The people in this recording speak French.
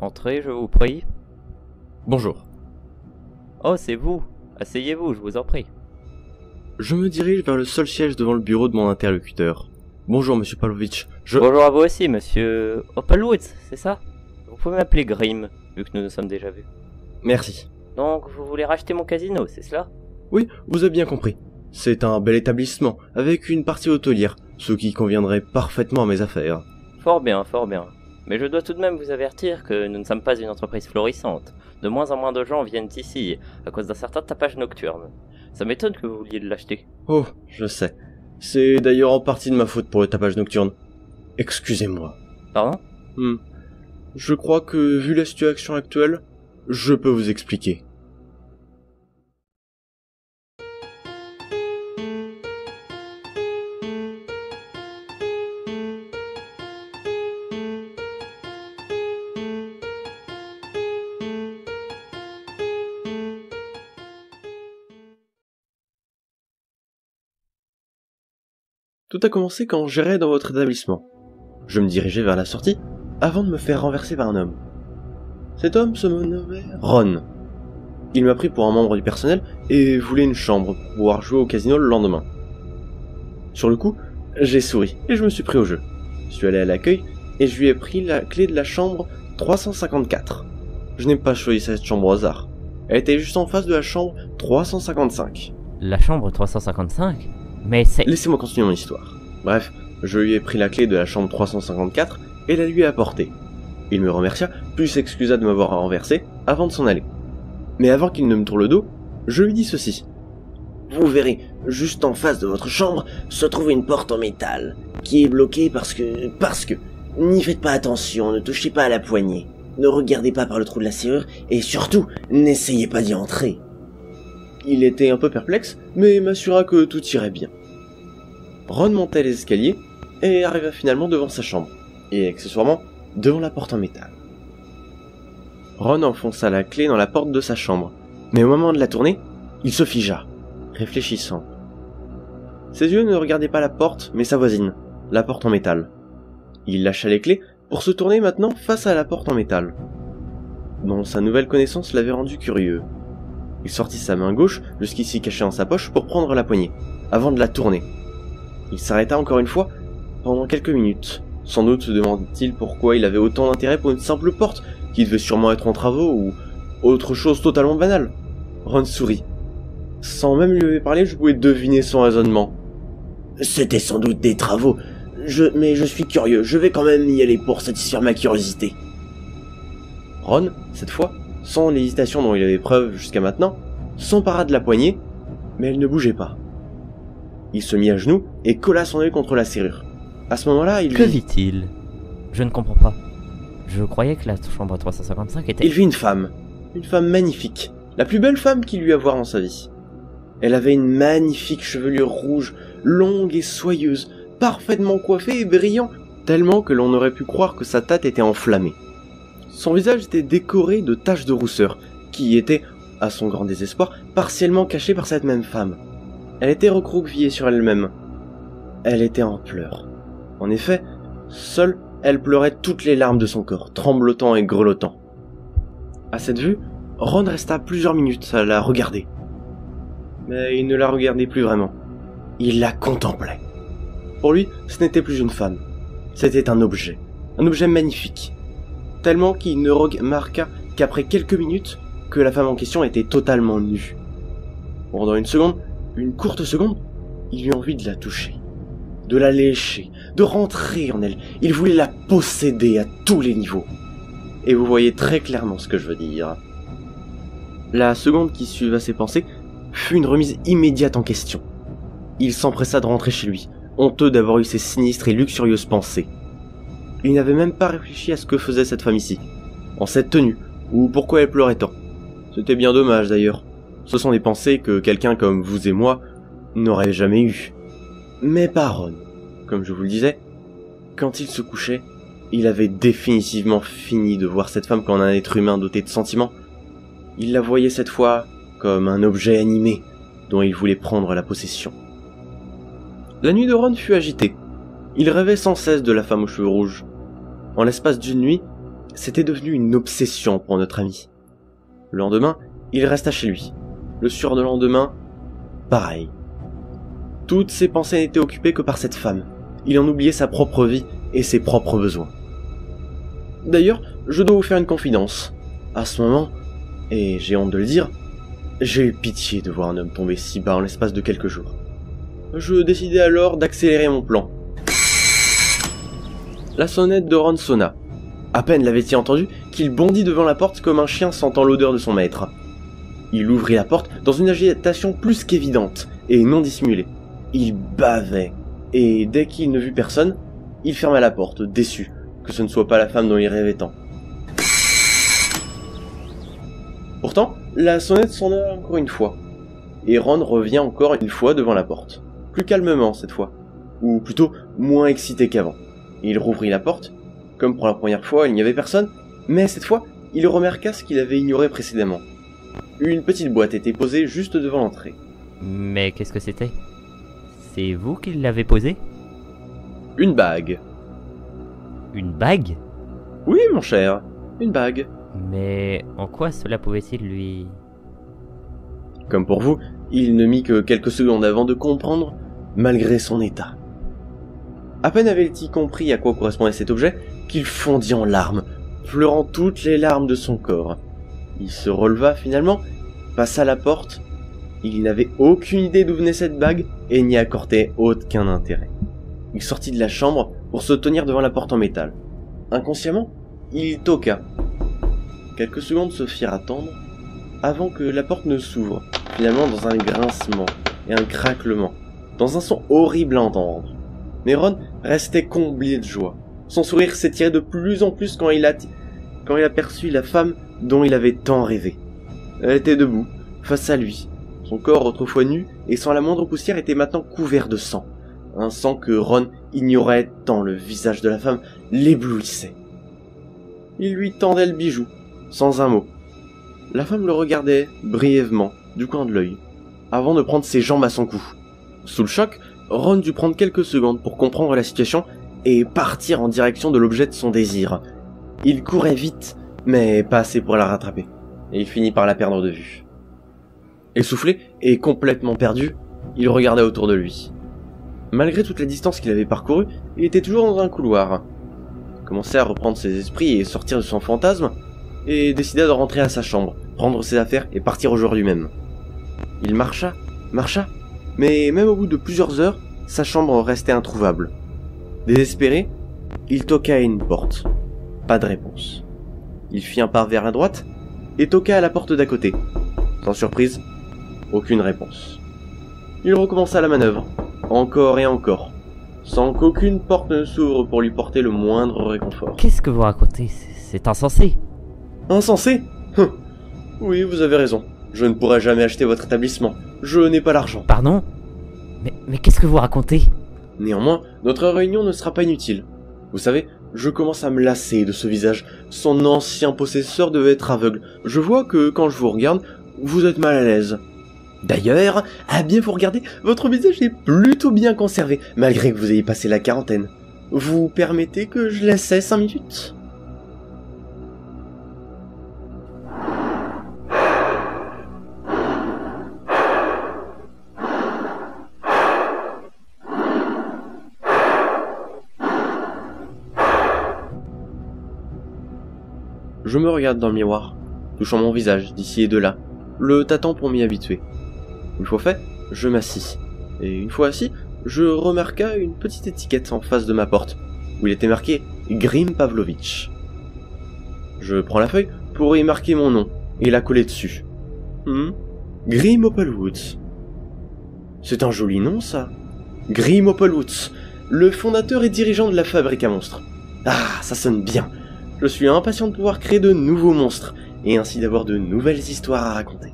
Entrez, je vous prie. Bonjour. Oh, c'est vous. Asseyez-vous, je vous en prie. Je me dirige vers le seul siège devant le bureau de mon interlocuteur. Bonjour, monsieur Pavlovitch. Bonjour à vous aussi, monsieur Opalwoods, c'est ça? Vous pouvez m'appeler Grimm, vu que nous nous sommes déjà vus. Merci. Donc, vous voulez racheter mon casino, c'est cela? Oui, vous avez bien compris. C'est un bel établissement, avec une partie hôtelière, ce qui conviendrait parfaitement à mes affaires. Fort bien, fort bien. Mais je dois tout de même vous avertir que nous ne sommes pas une entreprise florissante. De moins en moins de gens viennent ici, à cause d'un certain tapage nocturne. Ça m'étonne que vous vouliez l'acheter. Oh, je sais. C'est d'ailleurs en partie de ma faute pour le tapage nocturne. Excusez-moi. Pardon? Je crois que, vu la situation actuelle, je peux vous expliquer. Tout a commencé quand j'errais dans votre établissement. Je me dirigeais vers la sortie, avant de me faire renverser par un homme. Cet homme se nommait Ron. Il m'a pris pour un membre du personnel et voulait une chambre pour pouvoir jouer au casino le lendemain. Sur le coup, j'ai souri et je me suis pris au jeu. Je suis allé à l'accueil et je lui ai pris la clé de la chambre 354. Je n'ai pas choisi cette chambre au hasard. Elle était juste en face de la chambre 355. La chambre 355? Mais c'est... Laissez-moi continuer mon histoire. Bref, je lui ai pris la clé de la chambre 354 et la lui ai apportée. Il me remercia, puis s'excusa de m'avoir renversé avant de s'en aller. Mais avant qu'il ne me tourne le dos, je lui dis ceci. Vous verrez, juste en face de votre chambre se trouve une porte en métal, qui est bloquée parce que... N'y faites pas attention, ne touchez pas à la poignée, ne regardez pas par le trou de la serrure, et surtout, n'essayez pas d'y entrer. Il était un peu perplexe, mais m'assura que tout irait bien. Ron montait les escaliers et arriva finalement devant sa chambre, et accessoirement devant la porte en métal. Ron enfonça la clé dans la porte de sa chambre, mais au moment de la tourner, il se figea, réfléchissant. Ses yeux ne regardaient pas la porte, mais sa voisine, la porte en métal. Il lâcha les clés pour se tourner maintenant face à la porte en métal, dont sa nouvelle connaissance l'avait rendu curieux. Il sortit sa main gauche, jusqu'ici cachée dans sa poche, pour prendre la poignée, avant de la tourner. Il s'arrêta encore une fois, pendant quelques minutes. Sans doute se demandait-il pourquoi il avait autant d'intérêt pour une simple porte, qui devait sûrement être en travaux, ou autre chose totalement banale. Ron sourit. Sans même lui parler, je pouvais deviner son raisonnement. C'était sans doute des travaux, mais je suis curieux, je vais quand même y aller pour satisfaire ma curiosité. Ron, cette fois, sans l'hésitation dont il avait preuve jusqu'à maintenant, s'empara de la poignée, mais elle ne bougeait pas. Il se mit à genoux et colla son œil contre la serrure. À ce moment-là, Que vit-il? Je ne comprends pas. Je croyais que la chambre 355 était... Il vit une femme magnifique, la plus belle femme qu'il eut à voir dans sa vie. Elle avait une magnifique chevelure rouge, longue et soyeuse, parfaitement coiffée et brillant, tellement que l'on aurait pu croire que sa tête était enflammée. Son visage était décoré de taches de rousseur, qui étaient, à son grand désespoir, partiellement cachées par cette même femme. Elle était recroquevillée sur elle-même. Elle était en pleurs. En effet, seule, elle pleurait toutes les larmes de son corps, tremblotant et grelottant. À cette vue, Ron resta plusieurs minutes à la regarder. Mais il ne la regardait plus vraiment. Il la contemplait. Pour lui, ce n'était plus une femme. C'était un objet magnifique. Tellement qu'il ne remarqua qu'après quelques minutes que la femme en question était totalement nue. Pendant une courte seconde, il eut envie de la toucher, de la lécher, de rentrer en elle. Il voulait la posséder à tous les niveaux. Et vous voyez très clairement ce que je veux dire. La seconde qui suiva ses pensées fut une remise immédiate en question. Il s'empressa de rentrer chez lui, honteux d'avoir eu ces sinistres et luxurieuses pensées. Il n'avait même pas réfléchi à ce que faisait cette femme ici, en cette tenue, ou pourquoi elle pleurait tant. C'était bien dommage d'ailleurs. Ce sont des pensées que quelqu'un comme vous et moi n'aurait jamais eues. Mais pas Ron. Comme je vous le disais, quand il se couchait, il avait définitivement fini de voir cette femme comme un être humain doté de sentiments. Il la voyait cette fois comme un objet animé dont il voulait prendre la possession. La nuit de Ron fut agitée. Il rêvait sans cesse de la femme aux cheveux rouges. En l'espace d'une nuit, C'était devenu une obsession pour notre ami. Le lendemain, il resta chez lui. Le surlendemain, pareil. Toutes ses pensées n'étaient occupées que par cette femme. Il en oubliait sa propre vie et ses propres besoins. D'ailleurs, je dois vous faire une confidence. À ce moment, et j'ai honte de le dire, j'ai eu pitié de voir un homme tomber si bas en l'espace de quelques jours. Je décidai alors d'accélérer mon plan. La sonnette de Ron sonna. À peine l'avait-il entendu qu'il bondit devant la porte comme un chien sentant l'odeur de son maître. Il ouvrit la porte dans une agitation plus qu'évidente et non dissimulée. Il bavait, et dès qu'il ne vit personne, il ferma la porte, déçu que ce ne soit pas la femme dont il rêvait tant. Pourtant, la sonnette sonna encore une fois, et Ron revient encore une fois devant la porte, plus calmement cette fois, ou plutôt moins excité qu'avant. Il rouvrit la porte, comme pour la première fois il n'y avait personne, mais cette fois, il remarqua ce qu'il avait ignoré précédemment. Une petite boîte était posée juste devant l'entrée. Mais qu'est-ce que c'était? C'est vous qui l'avez posée? Une bague. Une bague? Oui, mon cher, une bague. Mais en quoi cela pouvait-il lui... Comme pour vous, il ne mit que quelques secondes avant de comprendre, malgré son état. À peine avait-il compris à quoi correspondait cet objet, qu'il fondit en larmes, pleurant toutes les larmes de son corps. Il se releva finalement, passa la porte. Il n'avait aucune idée d'où venait cette bague et n'y accordait aucun intérêt. Il sortit de la chambre pour se tenir devant la porte en métal. Inconsciemment, il toqua. Quelques secondes se firent attendre avant que la porte ne s'ouvre, finalement dans un grincement et un craquement, dans un son horrible à entendre. Mais Ron restait comblé de joie. Son sourire s'étirait de plus en plus quand il aperçut la femme dont il avait tant rêvé. Elle était debout, face à lui. Son corps autrefois nu et sans la moindre poussière était maintenant couvert de sang. Un sang que Ron ignorait tant le visage de la femme l'éblouissait. Il lui tendait le bijou, sans un mot. La femme le regardait brièvement, du coin de l'œil, avant de prendre ses jambes à son cou. Sous le choc, Ron dut prendre quelques secondes pour comprendre la situation et partir en direction de l'objet de son désir. Il courait vite, mais pas assez pour la rattraper, et il finit par la perdre de vue. Essoufflé et complètement perdu, il regardait autour de lui. Malgré toute la distance qu'il avait parcourue, il était toujours dans un couloir. Il commençait à reprendre ses esprits et sortir de son fantasme, et décida de rentrer à sa chambre, prendre ses affaires et partir au jour lui-même. Il marcha, mais même au bout de plusieurs heures, sa chambre restait introuvable. Désespéré, il toqua à une porte. Pas de réponse. Il fit un pas vers la droite et toqua à la porte d'à côté. Sans surprise, aucune réponse. Il recommença la manœuvre, encore et encore, sans qu'aucune porte ne s'ouvre pour lui porter le moindre réconfort. Qu'est-ce que vous racontez? C'est insensé. Insensé? Oui, vous avez raison. Je ne pourrai jamais acheter votre établissement. Je n'ai pas l'argent. Pardon? Mais qu'est-ce que vous racontez? Néanmoins, notre réunion ne sera pas inutile. Vous savez, je commence à me lasser de ce visage. Son ancien possesseur devait être aveugle. Je vois que quand je vous regarde, vous êtes mal à l'aise. D'ailleurs, à bien vous regarder, votre visage est plutôt bien conservé, malgré que vous ayez passé la quarantaine. Vous permettez que je laisse 5 minutes? Je me regarde dans le miroir, touchant mon visage d'ici et de là, le tâtant pour m'y habituer. Une fois fait, je m'assis. Et une fois assis, je remarqua une petite étiquette en face de ma porte, où il était marqué Grim Pavlovitch. Je prends la feuille pour y marquer mon nom et la coller dessus. Grim Opalwoods. C'est un joli nom, ça. Grim Opalwoods, le fondateur et dirigeant de la fabrique à monstres. Ah, ça sonne bien. Je suis impatient de pouvoir créer de nouveaux monstres, et ainsi d'avoir de nouvelles histoires à raconter.